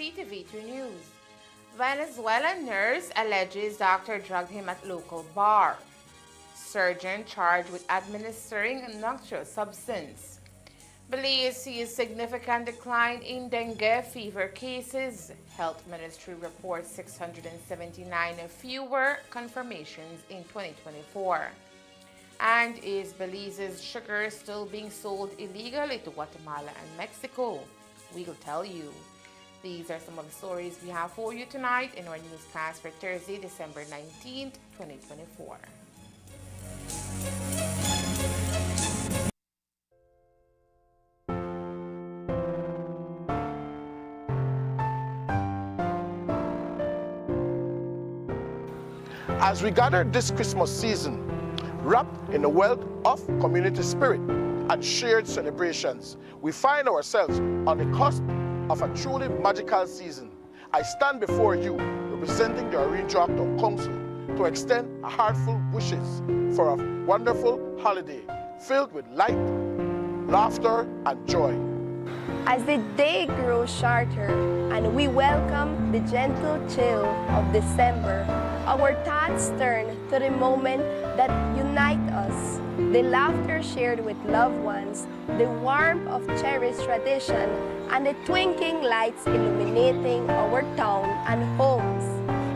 Ctv3 News. Venezuelan nurse alleges doctor drugged him at local bar. Surgeon charged with administering a noxious substance. Belize sees significant decline in dengue fever cases. Health Ministry reports 679 fewer confirmations in 2024. And is Belize's sugar still being sold illegally to Guatemala and Mexico? We'll tell you. These are some of the stories we have for you tonight in our newscast for Thursday, December 19th, 2024. As we gather this Christmas season, wrapped in a wealth of community spirit and shared celebrations, we find ourselves on the cusp of a truly magical season. I stand before you representing the Orange Acton Council to extend a heartfelt wishes for a wonderful holiday filled with light, laughter, and joy. As the day grows shorter and we welcome the gentle chill of December, our thoughts turn to the moment that unite us, the laughter shared with loved ones, the warmth of cherished tradition, and the twinkling lights illuminating our town and homes.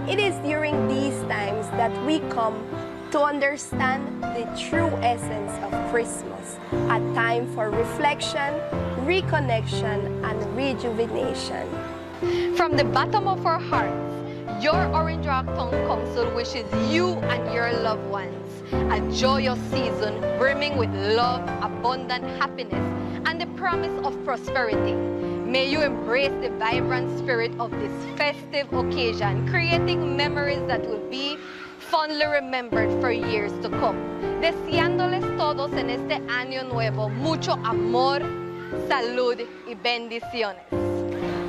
It is during these times that we come to understand the true essence of Christmas, a time for reflection, reconnection, and rejuvenation. From the bottom of our hearts, your Orange Acton Council wishes you and your loved ones a joyous season brimming with love, abundant happiness, and the promise of prosperity. May you embrace the vibrant spirit of this festive occasion, creating memories that will be fondly remembered for years to come. Deseándoles todos en este año nuevo mucho amor, salud y bendiciones.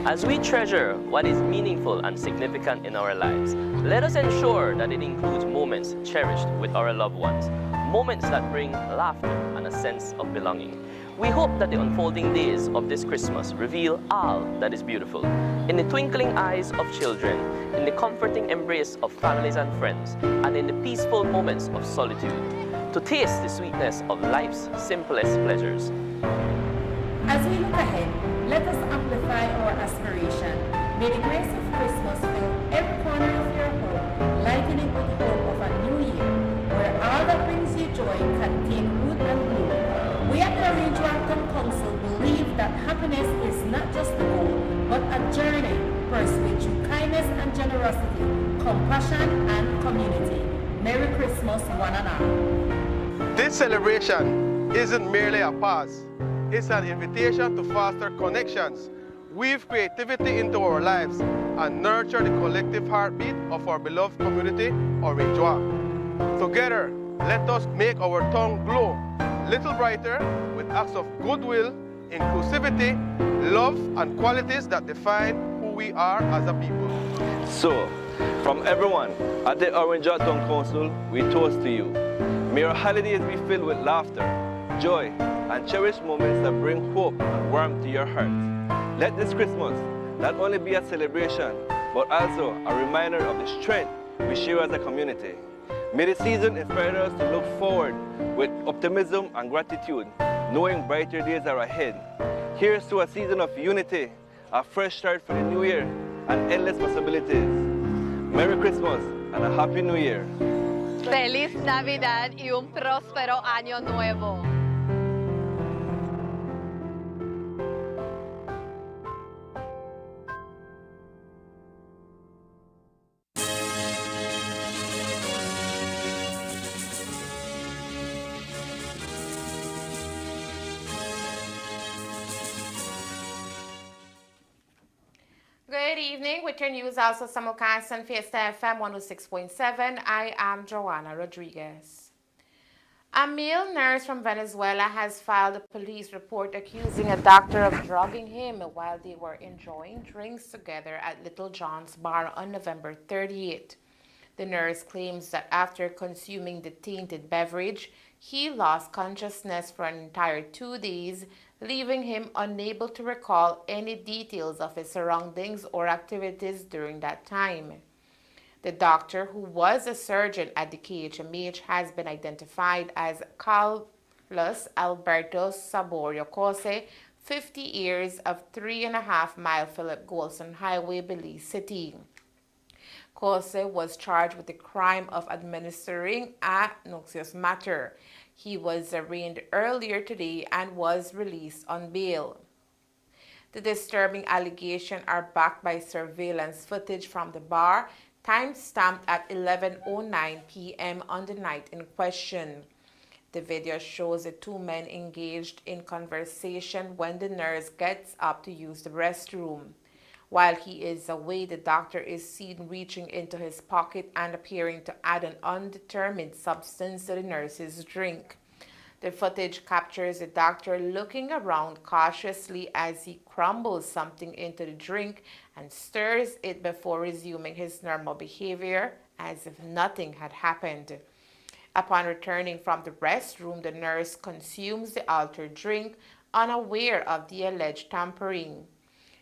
As we treasure what is meaningful and significant in our lives, let us ensure that it includes moments cherished with our loved ones, moments that bring laughter and a sense of belonging. We hope that the unfolding days of this Christmas reveal all that is beautiful. In the twinkling eyes of children, in the comforting embrace of families and friends, and in the peaceful moments of solitude, to taste the sweetness of life's simplest pleasures. As we look ahead, let us amplify our aspiration. May the grace of Christmas fill every corner of your home, lightening with the hope of a new year, where all that brings you joy can take root and bloom. We at the Orange Acton Council believe that happiness is not just a goal, but a journey pursued through kindness and generosity, compassion and community. Merry Christmas, one and all. This celebration isn't merely a pause. It's an invitation to foster connections, weave creativity into our lives, and nurture the collective heartbeat of our beloved community, Orange Acton. Together, let us make our town glow a little brighter with acts of goodwill, inclusivity, love, and qualities that define who we are as a people. So, from everyone at the Orange Acton Council, we toast to you. May your holidays be filled with laughter, joy, and cherished moments that bring hope and warmth to your heart. Let this Christmas not only be a celebration, but also a reminder of the strength we share as a community. May the season inspire us to look forward with optimism and gratitude, knowing brighter days are ahead. Here's to a season of unity, a fresh start for the new year, and endless possibilities. Merry Christmas and a Happy New Year. Feliz Navidad y un próspero año nuevo. Good evening. With your news also simulcast on Fiesta FM 106.7. I am Joanna Rodriguez. A male nurse from Venezuela has filed a police report accusing a doctor of drugging him while they were enjoying drinks together at Little John's bar on November 30th. The nurse claims that after consuming the tainted beverage, he lost consciousness for an entire 2 days, leaving him unable to recall any details of his surroundings or activities during that time. The doctor, who was a surgeon at the KHMH, has been identified as Carlos Alberto Saborio Cose, 50 years, of 3.5-mile Philip Golson Highway, Belize City. Cose was charged with the crime of administering a noxious matter. He was arraigned earlier today and was released on bail. The disturbing allegations are backed by surveillance footage from the bar, time-stamped at 11:09 p.m. on the night in question. The video shows the two men engaged in conversation when the nurse gets up to use the restroom. While he is away, the doctor is seen reaching into his pocket and appearing to add an undetermined substance to the nurse's drink. The footage captures the doctor looking around cautiously as he crumbles something into the drink and stirs it before resuming his normal behavior as if nothing had happened. Upon returning from the restroom, the nurse consumes the altered drink, unaware of the alleged tampering.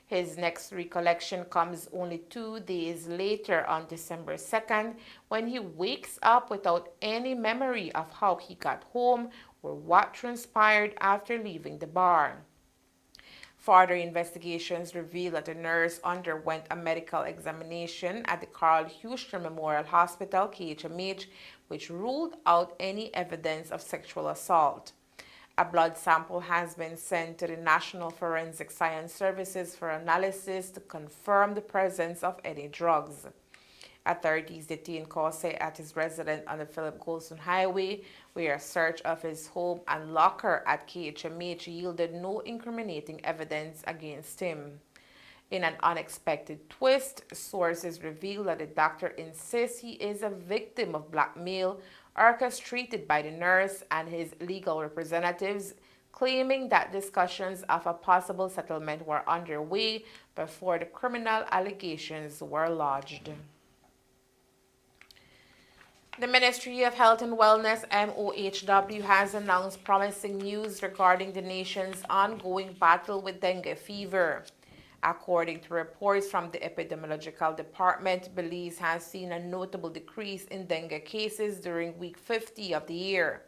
His next recollection comes only 2 days later on December 2nd, when he wakes up without any memory of how he got home or what transpired after leaving the bar. Further investigations reveal that the nurse underwent a medical examination at the Carl Houston Memorial Hospital, KHMH, which ruled out any evidence of sexual assault. A blood sample has been sent to the National Forensic Science Services for analysis to confirm the presence of any drugs. Authorities detained Cose at his residence on the Philip Golson Highway, where a search of his home and locker at KHMH yielded no incriminating evidence against him. In an unexpected twist, sources reveal that the doctor insists he is a victim of blackmail orchestrated by the nurse and his legal representatives, claiming that discussions of a possible settlement were underway before the criminal allegations were lodged. The Ministry of Health and Wellness, MOHW, has announced promising news regarding the nation's ongoing battle with dengue fever. According to reports from the Epidemiological Department, Belize has seen a notable decrease in dengue cases during week 50 of the year.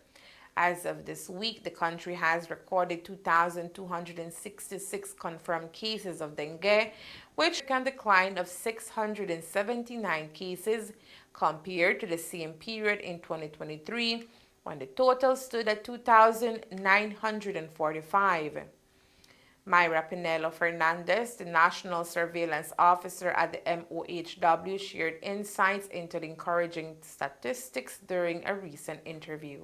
As of this week, the country has recorded 2,266 confirmed cases of dengue, which is a decline of 679 cases compared to the same period in 2023, when the total stood at 2,945. Myra Pinello Fernandez, the National Surveillance Officer at the MOHW, shared insights into the encouraging statistics during a recent interview.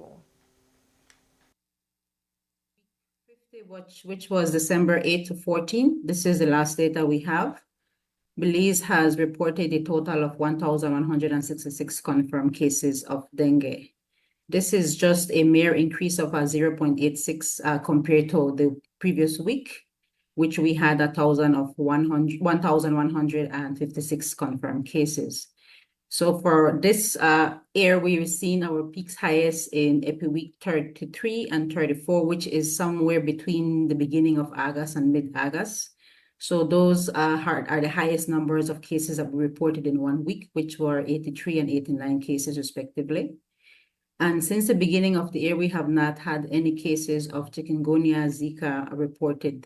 Which was December 8 to 14. This is the last data we have. Belize has reported a total of 1,166 confirmed cases of dengue. This is just a mere increase of 0.86 compared to the previous week, which we had 1,156 confirmed cases. So for this year, we've seen our peaks highest in Epi week 33 and 34, which is somewhere between the beginning of August and mid-August. So those are the highest numbers of cases that we reported in 1 week, which were 83 and 89 cases respectively. And since the beginning of the year, we have not had any cases of chikungunya, Zika reported.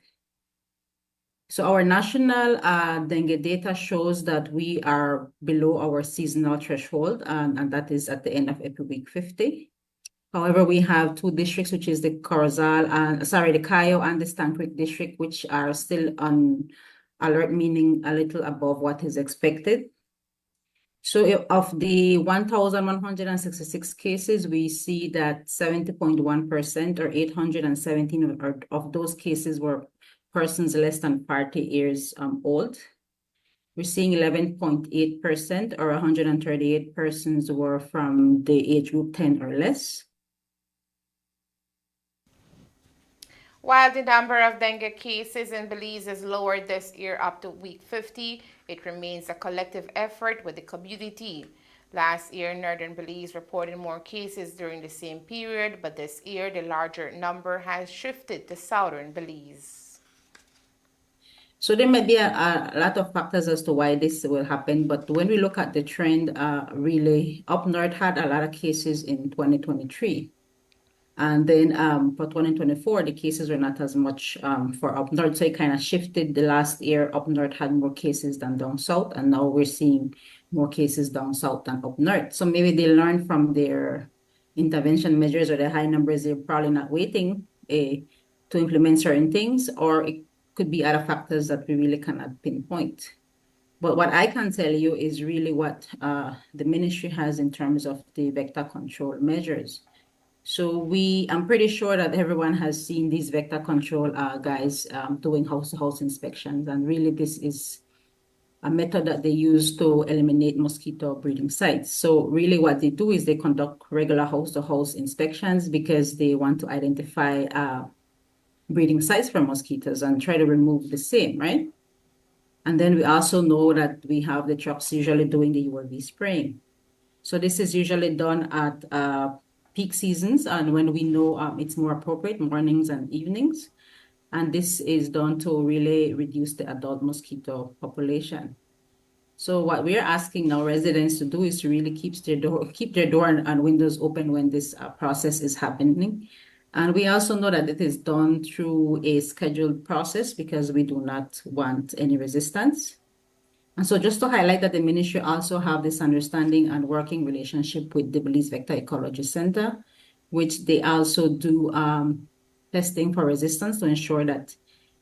So our national dengue data shows that we are below our seasonal threshold, and that is at the end of Epi week 50. However, we have 2 districts, which is the the Cayo and the Stann Creek district, which are still on alert, meaning a little above what is expected. So of the 1,166 cases, we see that 70.1% or 817 of those cases were persons less than 40 years old. We're seeing 11.8% or 138 persons were from the age group 10 or less. While the number of dengue cases in Belize is lowered this year up to week 50, it remains a collective effort with the community. Last year, Northern Belize reported more cases during the same period, but this year the larger number has shifted to Southern Belize. So there may be a lot of factors as to why this will happen, but when we look at the trend, really up north had a lot of cases in 2023. And then for 2024, the cases were not as much for up north. So it kind of shifted. The last year, up north had more cases than down south. And now we're seeing more cases down south than up north. So maybe they learned from their intervention measures or the high numbers. They're probably not waiting to implement certain things, or it could be other factors that we really cannot pinpoint. But what I can tell you is really what the ministry has in terms of the vector control measures. So I'm pretty sure that everyone has seen these vector control guys doing house-to-house inspections. And really this is a method that they use to eliminate mosquito breeding sites. So really what they do is they conduct regular house-to-house inspections because they want to identify breeding sites for mosquitoes and try to remove the same, right? And then we also know that we have the trucks usually doing the URV spraying. So this is usually done at peak seasons and when we know it's more appropriate, mornings and evenings. And this is done to really reduce the adult mosquito population. So what we're asking now residents to do is to really keep their door and windows open when this process is happening. And we also know that it is done through a scheduled process because we do not want any resistance. And so just to highlight that the ministry also have this understanding and working relationship with the Belize Vector Ecology Center, which they also do testing for resistance to ensure that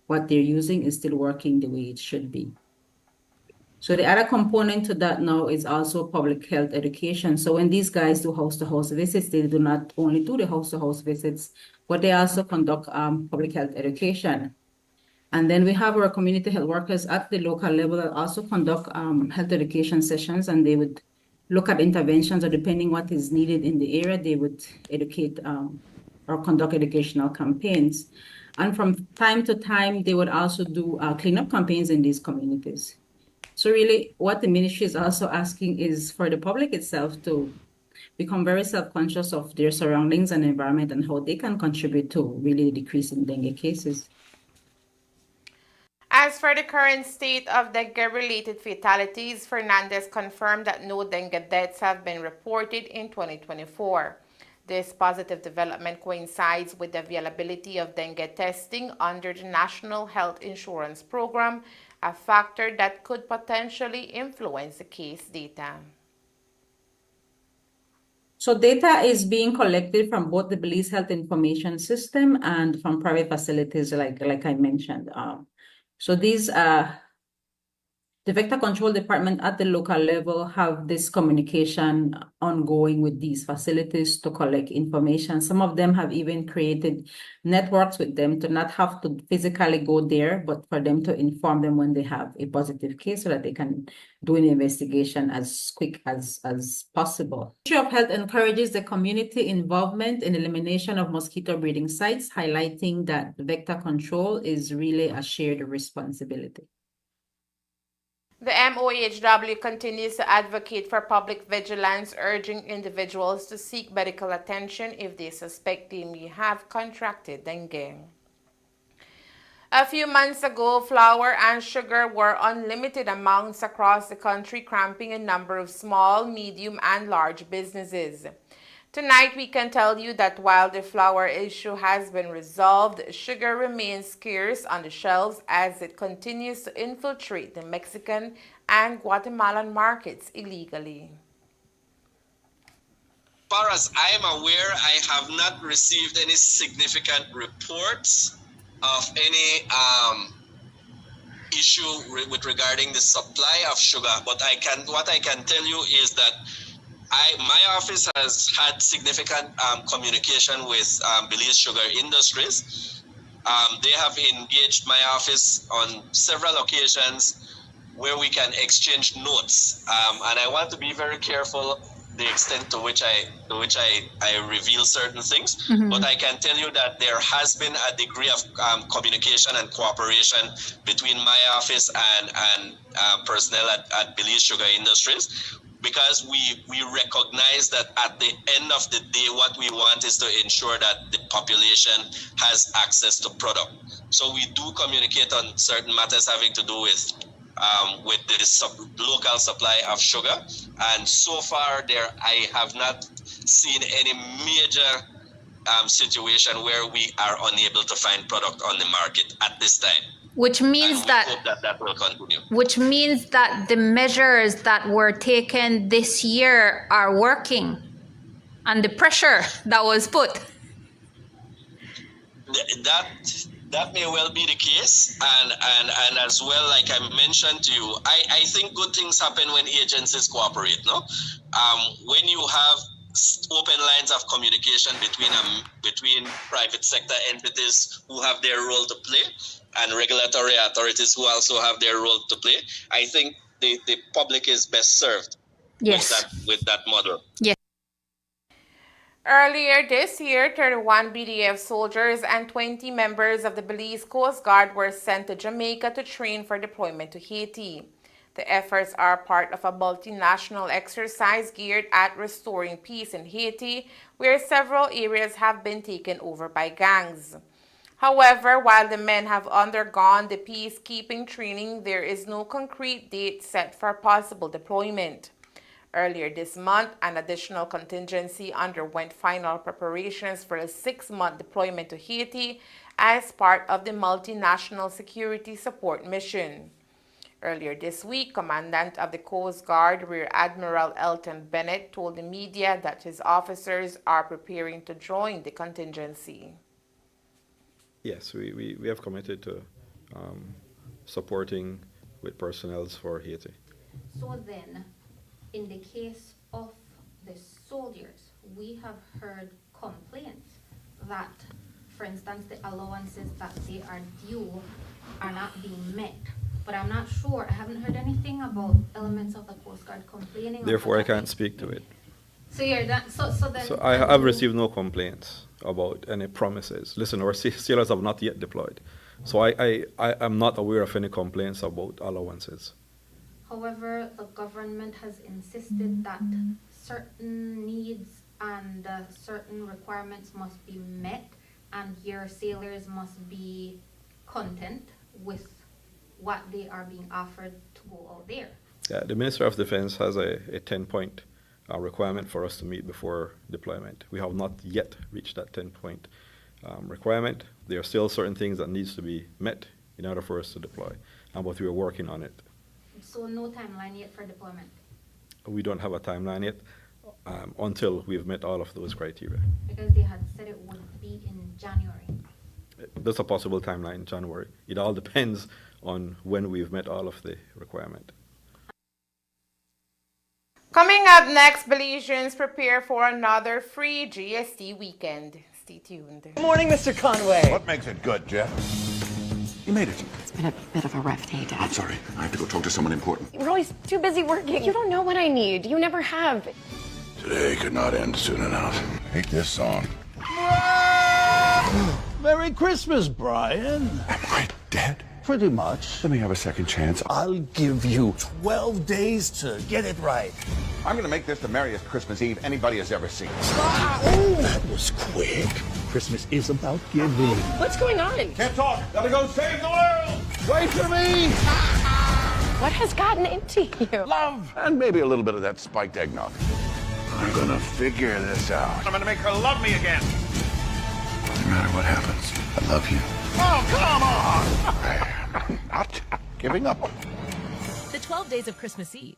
what they're using is still working the way it should be. So the other component to that now is also public health education. So when these guys do house-to-house visits, they do not only do the house-to-house visits, but they also conduct public health education. And then we have our community health workers at the local level that also conduct health education sessions, and they would look at interventions, or depending what is needed in the area, they would educate or conduct educational campaigns. And from time to time, they would also do cleanup campaigns in these communities. So really what the ministry is also asking is for the public itself to become very self-conscious of their surroundings and environment and how they can contribute to really decreasing dengue cases. As for the current state of dengue-related fatalities, Fernandez confirmed that no dengue deaths have been reported in 2024. This positive development coincides with the availability of dengue testing under the National Health Insurance Program, a factor that could potentially influence the case data. So data is being collected from both the Belize Health Information System and from private facilities like I mentioned. So these the Vector Control Department at the local level have this communication ongoing with these facilities to collect information. Some of them have even created networks with them to not have to physically go there, but for them to inform them when they have a positive case so that they can do an investigation as quick as possible. The Ministry of Health encourages the community involvement in elimination of mosquito breeding sites, highlighting that vector control is really a shared responsibility. The MOHW continues to advocate for public vigilance, urging individuals to seek medical attention if they suspect they may have contracted dengue. A few months ago, flour and sugar were unlimited amounts across the country, cramping a number of small, medium, and large businesses. Tonight, we can tell you that while the flour issue has been resolved, sugar remains scarce on the shelves as it continues to infiltrate the Mexican and Guatemalan markets illegally. As far as I am aware, I have not received any significant reports of any issue with regarding the supply of sugar. But what I can tell you is that my office has had significant communication with Belize Sugar Industries. They have engaged my office on several occasions where we can exchange notes. And I want to be very careful the extent to which I reveal certain things. Mm-hmm. But I can tell you that there has been a degree of communication and cooperation between my office and personnel at Belize Sugar Industries. because we recognize that at the end of the day, what we want is to ensure that the population has access to product. So we do communicate on certain matters having to do with the local supply of sugar. And so far I have not seen any major situation where we are unable to find product on the market at this time. Which means that hope that will continue. Which means that the measures that were taken this year are working, and the pressure that was put. That may well be the case, and as well, like I mentioned to you, I think good things happen when agencies cooperate. No, when you have open lines of communication between private sector entities who have their role to play and regulatory authorities who also have their role to play, I think the public is best served with that model. Yes. Earlier this year, 31 BDF soldiers and 20 members of the Belize Coast Guard were sent to Jamaica to train for deployment to Haiti. The efforts are part of a multinational exercise geared at restoring peace in Haiti, where several areas have been taken over by gangs. However, while the men have undergone the peacekeeping training, there is no concrete date set for possible deployment. Earlier this month, an additional contingency underwent final preparations for a 6-month deployment to Haiti as part of the multinational security support mission. Earlier this week, Commandant of the Coast Guard, Rear Admiral Elton Bennett, told the media that his officers are preparing to join the contingency. Yes, we have committed to supporting with personnel for Haiti. So then, in the case of the soldiers, we have heard complaints that, for instance, the allowances that they are due are not being met. But I'm not sure. I haven't heard anything about elements of the Coast Guard complaining. Therefore, I can't speak to it. So you're that. So then. So I have received no complaints about any promises. Listen, our sailors have not yet deployed, so I am not aware of any complaints about allowances. However, the government has insisted that certain needs and certain requirements must be met, and your sailors must be content with what they are being offered to go out there. Yeah, the Minister of Defense has a 10-point requirement for us to meet before deployment. We have not yet reached that 10-point requirement. There are still certain things that needs to be met in order for us to deploy, but we are working on it. So no timeline yet for deployment? We don't have a timeline yet until we've met all of those criteria. Because they had said it would be in January. There's a possible timeline in January. It all depends on when we've met all of the requirement. Coming up next, Belizeans prepare for another free GST weekend. Stay tuned. Good morning, Mr. Conway. What makes it good, Jeff? You made it. It's been a bit of a rough day, Dad. I'm sorry. I have to go talk to someone important. We're always too busy working. You don't know what I need. You never have. Today could not end soon enough. I hate this song. Merry Christmas, Brian. Am I dead? Pretty much. Let me have a second chance. I'll give you 12 days to get it right. I'm going to make this the merriest Christmas Eve anybody has ever seen. That was quick. Christmas is about giving. What's going on? Can't talk. Gotta go save the world. Wait for me. What has gotten into you? Love. And maybe a little bit of that spiked eggnog. I'm going to figure this out. I'm going to make her love me again. No matter what happens, I love you. Oh, come on! I'm not giving up. The 12 Days of Christmas Eve.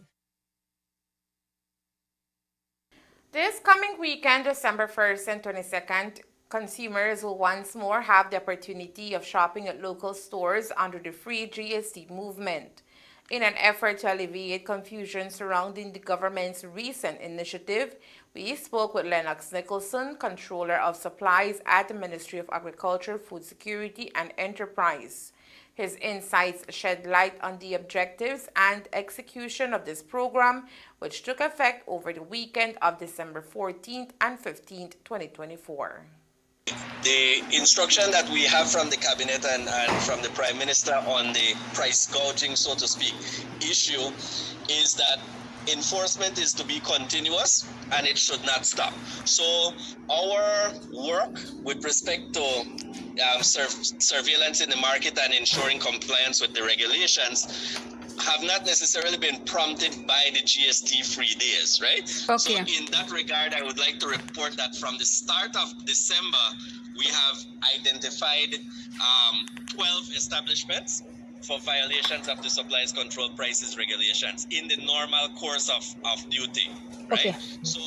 This coming weekend, December 1st and 22nd, consumers will once more have the opportunity of shopping at local stores under the free GST movement. In an effort to alleviate confusion surrounding the government's recent initiative, we spoke with Lennox Nicholson, Controller of Supplies at the Ministry of Agriculture, Food Security and Enterprise. His insights shed light on the objectives and execution of this program, which took effect over the weekend of December 14th and 15th, 2024. The instruction that we have from the cabinet and from the Prime Minister on the price gouging, so to speak, issue is that enforcement is to be continuous and it should not stop. So our work with respect to surveillance in the market and ensuring compliance with the regulations have not necessarily been prompted by the GST-free days, right? Okay. So in that regard, I would like to report that from the start of December, we have identified 12 establishments for violations of the supplies control prices regulations in the normal course of duty, right? Okay. So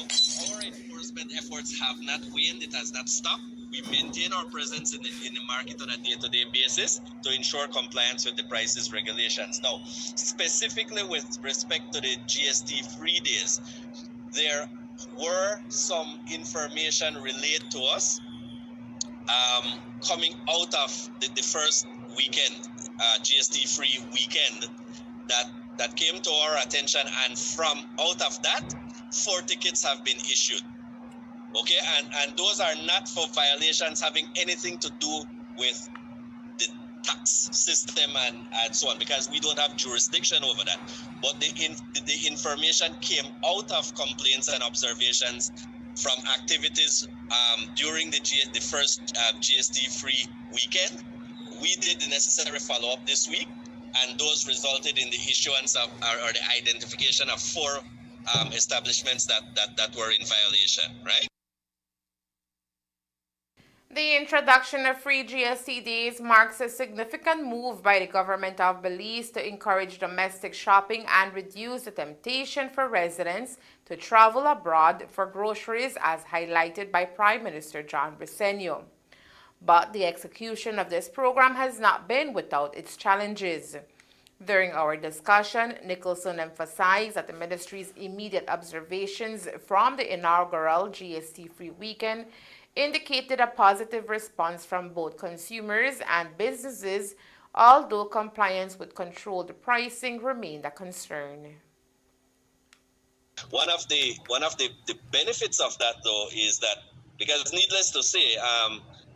our enforcement efforts have not waned, it has not stopped. We maintain our presence in the market on a day-to-day basis to ensure compliance with the prices regulations. Now, specifically with respect to the GST-free days, there were some information relayed to us coming out of the first weekend, GST-free weekend, that came to our attention, and from out of that, 4 tickets have been issued. Okay, and those are not for violations having anything to do with the tax system and so on, because we don't have jurisdiction over that. But the information came out of complaints and observations from activities during the first GST-free weekend. We did the necessary follow-up this week, and those resulted in the issuance of or the identification of 4 establishments that were in violation, right? The introduction of free GST days marks a significant move by the government of Belize to encourage domestic shopping and reduce the temptation for residents to travel abroad for groceries, as highlighted by Prime Minister John Briceño. But the execution of this program has not been without its challenges. During our discussion, Nicholson emphasized that the ministry's immediate observations from the inaugural GST-free weekend indicated a positive response from both consumers and businesses, although compliance with controlled pricing remained a concern. One of the benefits of that, though, is that, because needless to say,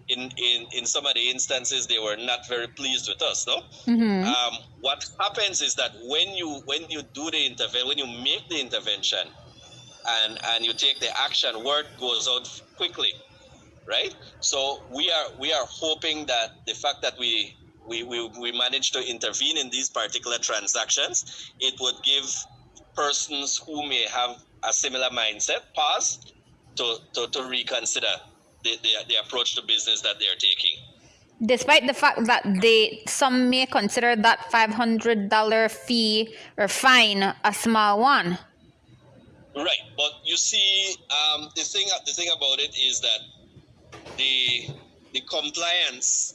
in some of the instances they were not very pleased with us, no? Mm-hmm. What happens is that when you do the intervention, when you make the intervention and you take the action, word goes out quickly, right? So we are hoping that the fact that we managed to intervene in these particular transactions, it would give persons who may have a similar mindset pause to reconsider the approach to business that they are taking. Despite the fact that some may consider that $500 fee or fine a small one. Right, but you see, the thing about it is that the compliance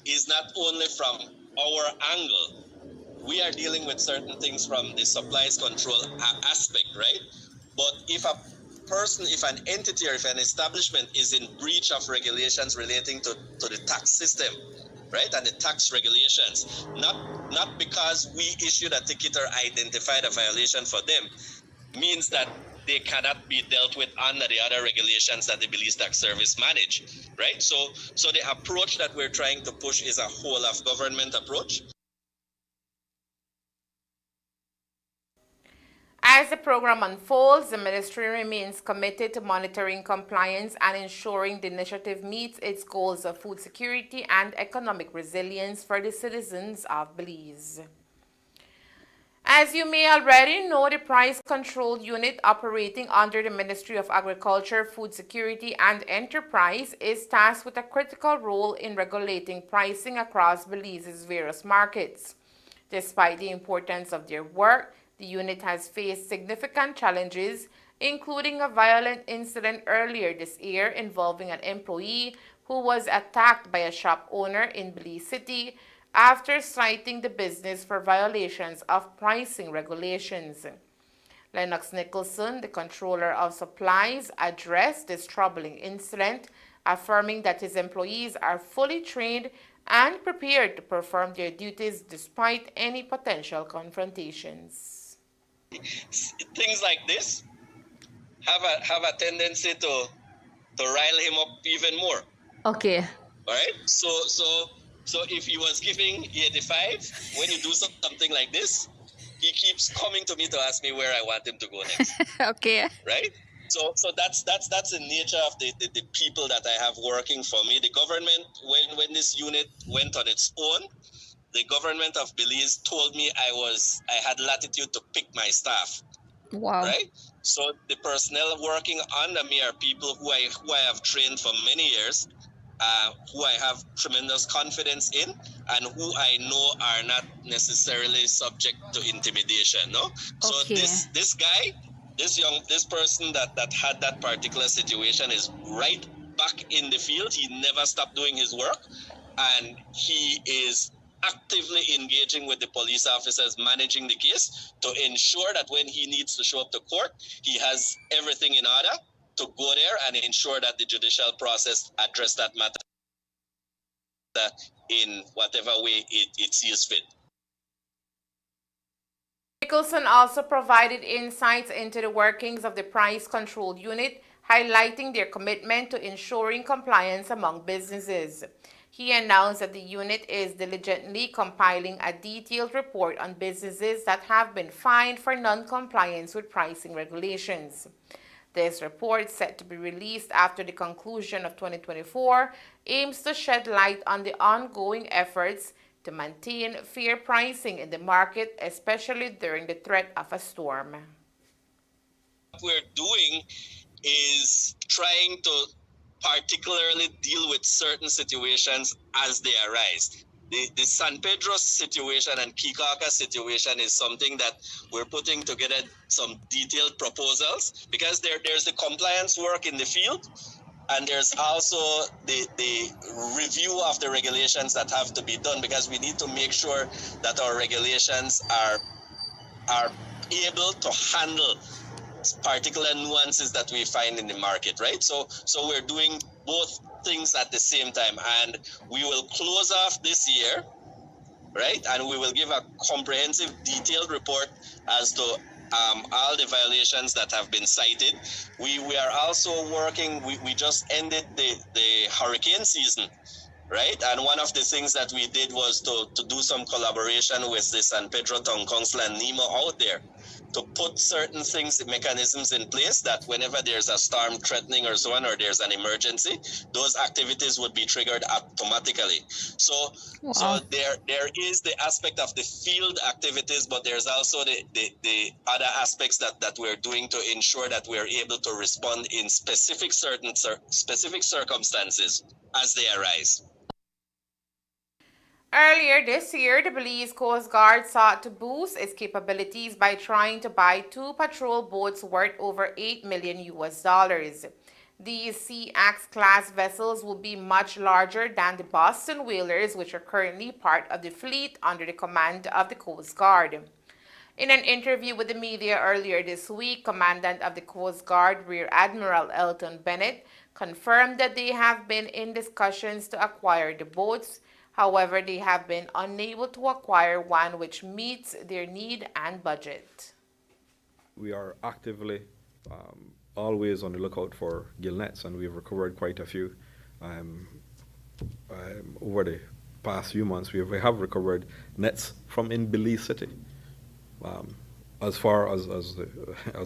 is not only from our angle. We are dealing with certain things from the supplies control aspect, right? But if an entity or if an establishment is in breach of regulations relating to the tax system, right, and the tax regulations, not because we issued a ticket or identified a violation for them, means that they cannot be dealt with under the other regulations that the Belize Tax Service manage, right? So the approach that we're trying to push is a whole of government approach. As the program unfolds, the ministry remains committed to monitoring compliance and ensuring the initiative meets its goals of food security and economic resilience for the citizens of Belize. As you may already know, the Price Control Unit operating under the Ministry of Agriculture, Food Security and Enterprise is tasked with a critical role in regulating pricing across Belize's various markets. Despite the importance of their work, the unit has faced significant challenges, including a violent incident earlier this year involving an employee who was attacked by a shop owner in Belize City after citing the business for violations of pricing regulations. Lennox Nicholson, the Controller of Supplies, addressed this troubling incident, affirming that his employees are fully trained and prepared to perform their duties despite any potential confrontations. Things like this have a tendency to rile him up even more. Okay. All right. So if he was giving 85, when you do something like this, he keeps coming to me to ask me where I want him to go next. Okay. Right? So that's the nature of the people that I have working for me. The government, when this unit went on its own, the government of Belize told me I had latitude to pick my staff. Wow. Right? So the personnel working under me are people who I have trained for many years, who I have tremendous confidence in, and who I know are not necessarily subject to intimidation. No. So Okay. this guy, this person that had that particular situation is right back in the field. He never stopped doing his work, and he is actively engaging with the police officers managing the case to ensure that when he needs to show up to court, he has everything in order to go there and ensure that the judicial process address that matter in whatever way it sees fit. Nicholson also provided insights into the workings of the price control unit, highlighting their commitment to ensuring compliance among businesses. He announced that the unit is diligently compiling a detailed report on businesses that have been fined for non-compliance with pricing regulations. This report, set to be released after the conclusion of 2024, aims to shed light on the ongoing efforts to maintain fair pricing in the market, especially during the threat of a storm. What we're doing is trying to particularly deal with certain situations as they arise. The San Pedro situation and Kikaka situation is something that we're putting together some detailed proposals, because there's the compliance work in the field, and there's also the review of the regulations that have to be done, because we need to make sure that our regulations are able to handle particular nuances that we find in the market, right? So we're doing both things at the same time, and we will close off this year, right? And we will give a comprehensive, detailed report as to all the violations that have been cited. We are also working, we just ended the hurricane season, right? And one of the things that we did was to do some collaboration with the San Pedro Town Council and NEMO out there to put certain things, mechanisms in place that whenever there's a storm threatening or so on, or there's an emergency, those activities would be triggered automatically. So there is the aspect of the field activities, but there's also the other aspects that we're doing to ensure that we're able to respond in specific circumstances as they arise. Earlier this year, the Belize Coast Guard sought to boost its capabilities by trying to buy 2 patrol boats worth over $8 million. These Sea-Axe class vessels will be much larger than the Boston whalers, which are currently part of the fleet under the command of the Coast Guard. In an interview with the media earlier this week, Commandant of the Coast Guard, Rear Admiral Elton Bennett, confirmed that they have been in discussions to acquire the boats. However, they have been unable to acquire one which meets their need and budget. We are actively always on the lookout for gill nets, and we've recovered quite a few. Over the past few months, we have recovered nets from in Belize City, as far as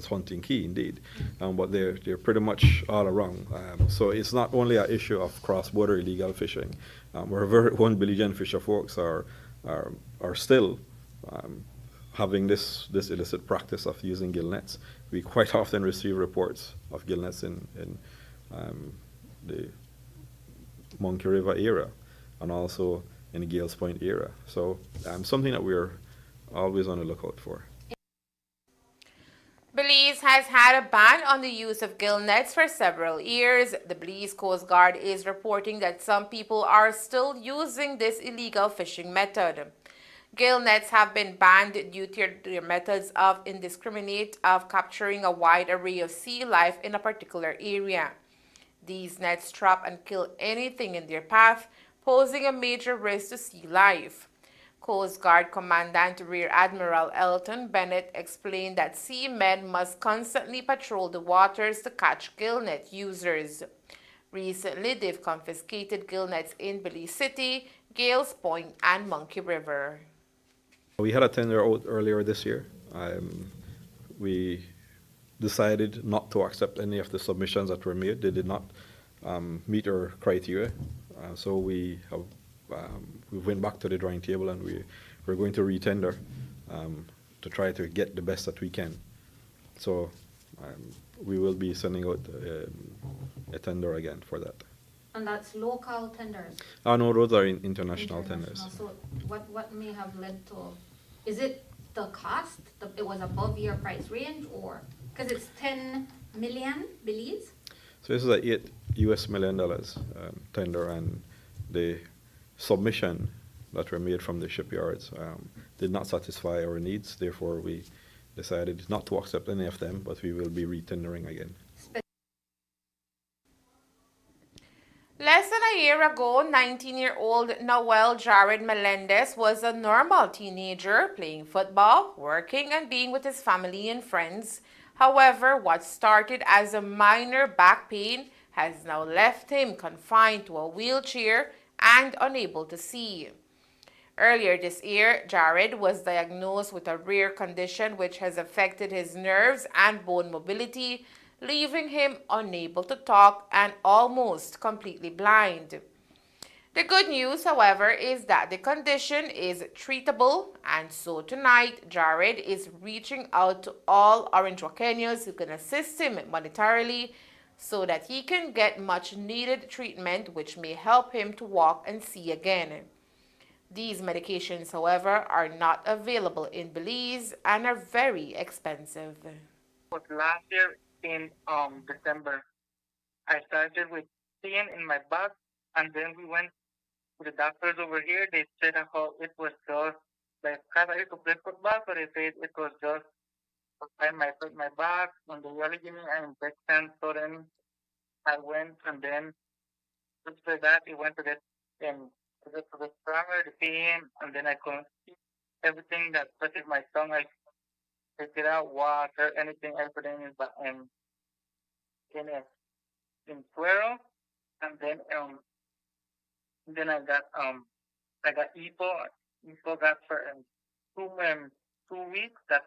Hunting Key, indeed. But they're pretty much all around. So it's not only an issue of cross-border illegal fishing. Our very own Belizean fisher folks are still having this illicit practice of using gill nets. We quite often receive reports of gill nets in the Monkey River area and also in the Gales Point area. So something that we're always on the lookout for. Belize has had a ban on the use of gill nets for several years. The Belize Coast Guard is reporting that some people are still using this illegal fishing method. Gill nets have been banned due to their methods of indiscriminate of capturing a wide array of sea life in a particular area. These nets trap and kill anything in their path, posing a major risk to sea life. Coast Guard Commandant Rear Admiral Elton Bennett explained that seamen must constantly patrol the waters to catch gill net users. Recently, they've confiscated gill nets in Belize City, Gales Point, and Monkey River. We had a tender out earlier this year. We decided not to accept any of the submissions that were made. They did not meet our criteria. So we went back to the drawing table, and we're going to retender to try to get the best that we can. So we will be sending out a tender again for that. And that's local tenders? No, those are international tenders. So what may have led to, is it the cost? It was above your price range, or, because it's 10 million Belize? So this is a $8 million tender, and the submission that were made from the shipyards did not satisfy our needs. Therefore, we decided not to accept any of them, but we will be retendering again. Less than a year ago, 19-year-old Noel Jared Melendez was a normal teenager playing football, working, and being with his family and friends. However, what started as a minor back pain has now left him confined to a wheelchair and unable to see. Earlier this year, Jared was diagnosed with a rare condition which has affected his nerves and bone mobility, leaving him unable to talk and almost completely blind. The good news, however, is that the condition is treatable, and so tonight, Jared is reaching out to all Orange Kenyans who can assist him monetarily so that he can get much needed treatment which may help him to walk and see again. These medications, however, are not available in Belize and are very expensive. Last year in December, I started with pain in my back, and then we went to the doctors over here. They said how it was just like, because I used to play football, so they said it was just my back, and they really gave me an injection. So then I went, and then after that, it went to the stronger, the pain, and then I couldn't see everything that touches my tongue. I take it out, water, anything, everything in swirl, and then I got EPO. EPO got for 2 weeks that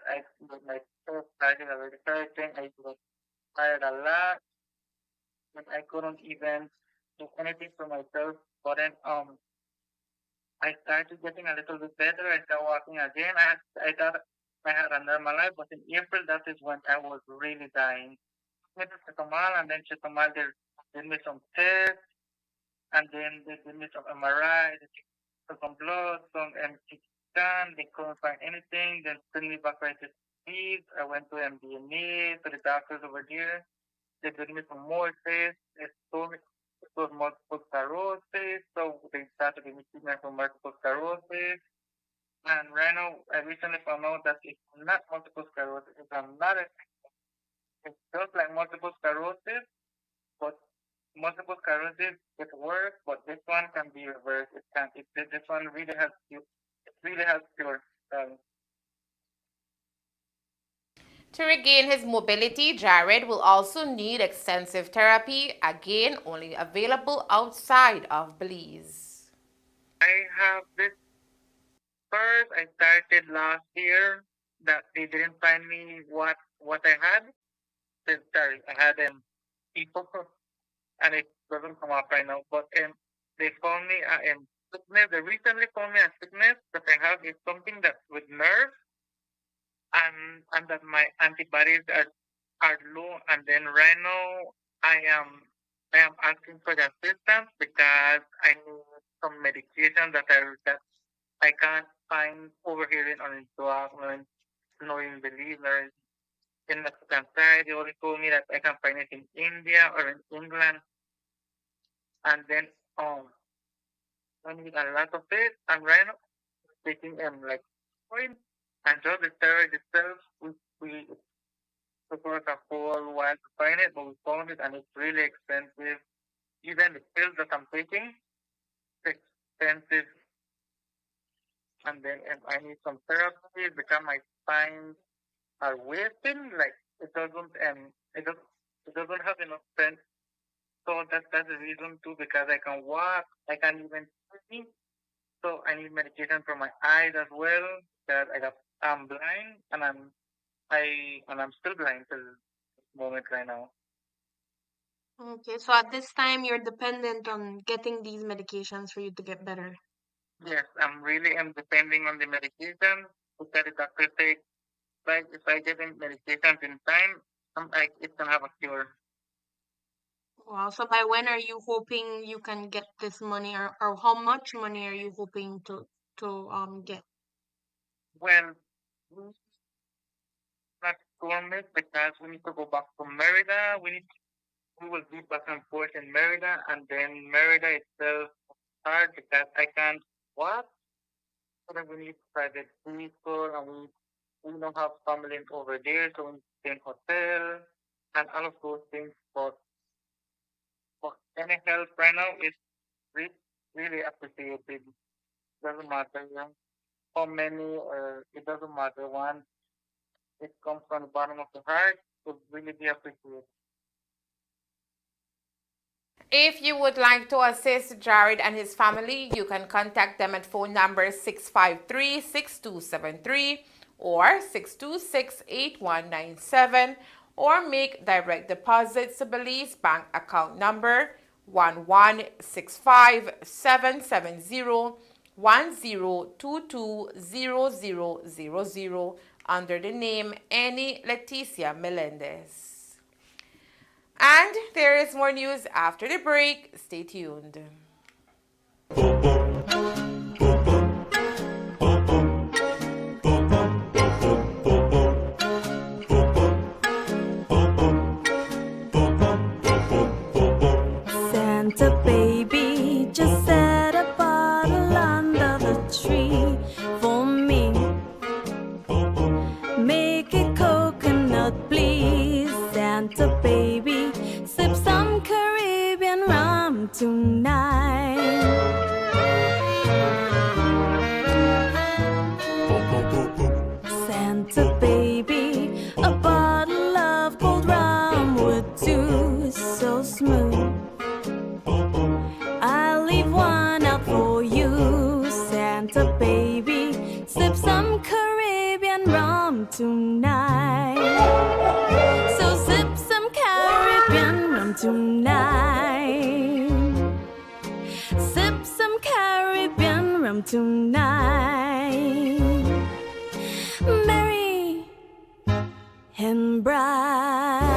my first started already hurting. I was tired a lot, and I couldn't even do anything for myself. But then I started getting a little bit better. I started walking again. I thought I had a normal life, but in April, that is when I was really dying. Went to Chetomal, and then Chetomal, they did me some tests, and then they did me some MRI, they took some blood, some MT scan. They couldn't find anything. Then sent me back right to Steve. I went to MDMA, to the doctors over there. They did me some more tests. They told me it was multiple sclerosis, so they started giving me treatment for multiple sclerosis. And right now, I recently found out that it's not multiple sclerosis. It's another thing. It's just like multiple sclerosis, but multiple sclerosis it works, but this one can be reversed. It can. This one really helps you. It really helps your. To regain his mobility, Jared will also need extensive therapy, again only available outside of Belize. I have this first. I started last year that they didn't find me what I had. Sorry, I had EPO, and it doesn't come up right now. But they found me sickness. They recently found me a sickness that I have is something that with nerves. And that my antibodies are low, and then right now I am asking for the assistance because I need some medication that I can't find over here in Orange in Belize or in Mexican side. They only told me that I can find it in India or in England, and then I need a lot of it. And right now taking like point. And just the steroid itself, we took us a whole while to find it, but we found it, and it's really expensive. Even the pills that I'm taking, it's expensive. And then I need some therapy because my spines are wasting. Like it doesn't have enough strength. So that's the reason too, because I can walk, I can even see. So I need medication for my eyes as well. that I'm blind and I'm still blind till this moment right now. Okay, so at this time, you're dependent on getting these medications for you to get better. Yes, I'm depending on the medication because the doctor say like if I get the medications in time, I'm like it can have a cure. Wow, so by when are you hoping you can get this money, or how much money are you hoping to get? Well, not government because we need to go back to Merida. We will be back and forth in Merida, and then Merida itself hard because I can't walk. So then we need private vehicle, and we don't have family over there, so we need to stay in hotel and all of those things. But any help right now is really appreciated. Doesn't matter how many, or it doesn't matter one. It comes from the bottom of the heart. To really be appreciated. If you would like to assist Jared and his family, you can contact them at phone number 653-6273 or 626-8197 or make direct deposits to Belize Bank account number 116577010220000 under the name Annie Leticia Melendez. And there is more news after the break. Stay tuned. Santa baby, just set a bottle under the tree for me. Make it coconut, please. Santa baby, sip some Caribbean rum tonight. Santa baby, a bottle of cold rum would do so smooth. I'll leave one out for you, Santa baby. Sip some Caribbean rum tonight. So sip some Caribbean rum tonight. Sip some Caribbean rum tonight. Merry and bright.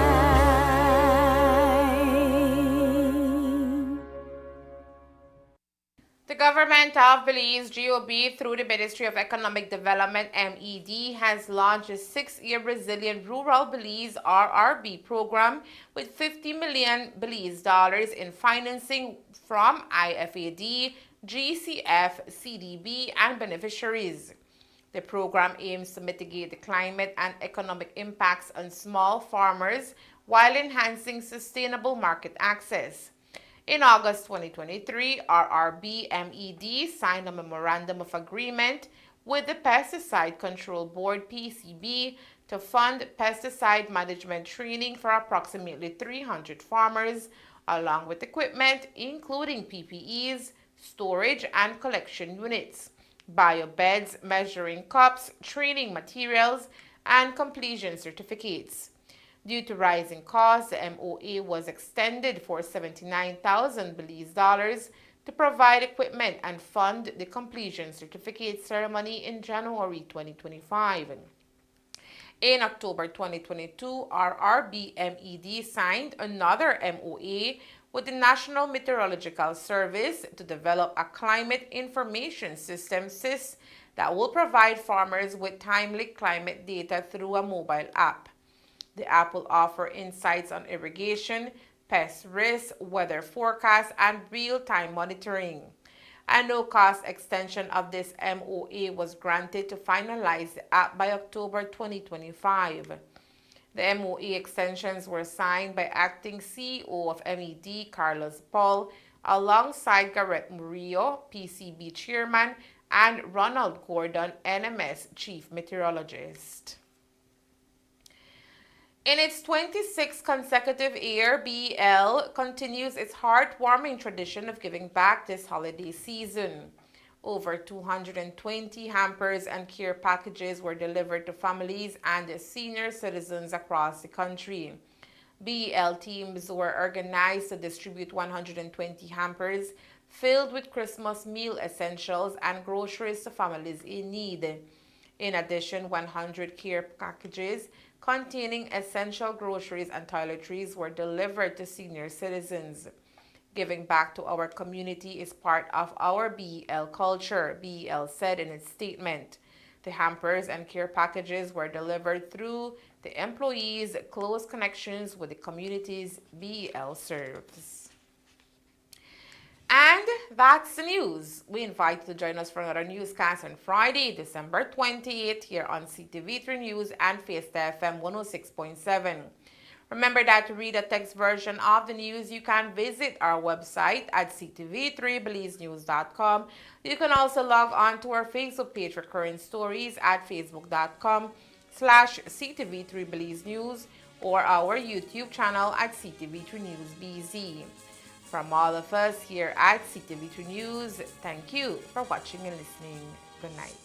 The government of Belize, GOB, through the Ministry of Economic Development, MED, has launched a 6-year Brazilian Rural Belize RRB program with 50 million Belize dollars in financing from IFAD, GCF, CDB, and beneficiaries. The program aims to mitigate the climate and economic impacts on small farmers while enhancing sustainable market access. In August 2023, RRB MED signed a Memorandum of Agreement with the Pesticide Control Board (PCB) to fund pesticide management training for approximately 300 farmers, along with equipment including PPEs, storage and collection units, biobeds, measuring cups, training materials, and completion certificates. Due to rising costs, the MOA was extended for 79,000 Belize dollars to provide equipment and fund the completion certificate ceremony in January 2025. In October 2022, RRB MED signed another MOA with the National Meteorological Service to develop a climate information system (SIS) that will provide farmers with timely climate data through a mobile app. The app will offer insights on irrigation, pest risks, weather forecasts, and real-time monitoring. A no-cost extension of this MOA was granted to finalize the app by October 2025. The MOA extensions were signed by Acting CEO of MED, Carlos Paul, alongside Garrett Murillo, PCB Chairman, and Ronald Gordon, NMS Chief Meteorologist. In its 26th consecutive year, BL continues its heartwarming tradition of giving back this holiday season. Over 220 hampers and care packages were delivered to families and senior citizens across the country. BEL teams were organized to distribute 120 hampers filled with Christmas meal essentials and groceries to families in need. In addition, 100 care packages containing essential groceries and toiletries were delivered to senior citizens. Giving back to our community is part of our BEL culture, BEL said in its statement. The hampers and care packages were delivered through the employees' close connections with the communities BEL serves. And that's the news. We invite you to join us for another newscast on Friday, December 28th here on Ctv3 News and Fiesta FM 106.7. Remember that to read a text version of the news, you can visit our website at ctv3belizenews.com. You can also log on to our Facebook page for current stories at facebook.com/ctv3belizenews or our YouTube channel at Ctv3 News BZ. From all of us here at Ctv3 News, thank you for watching and listening. Good night.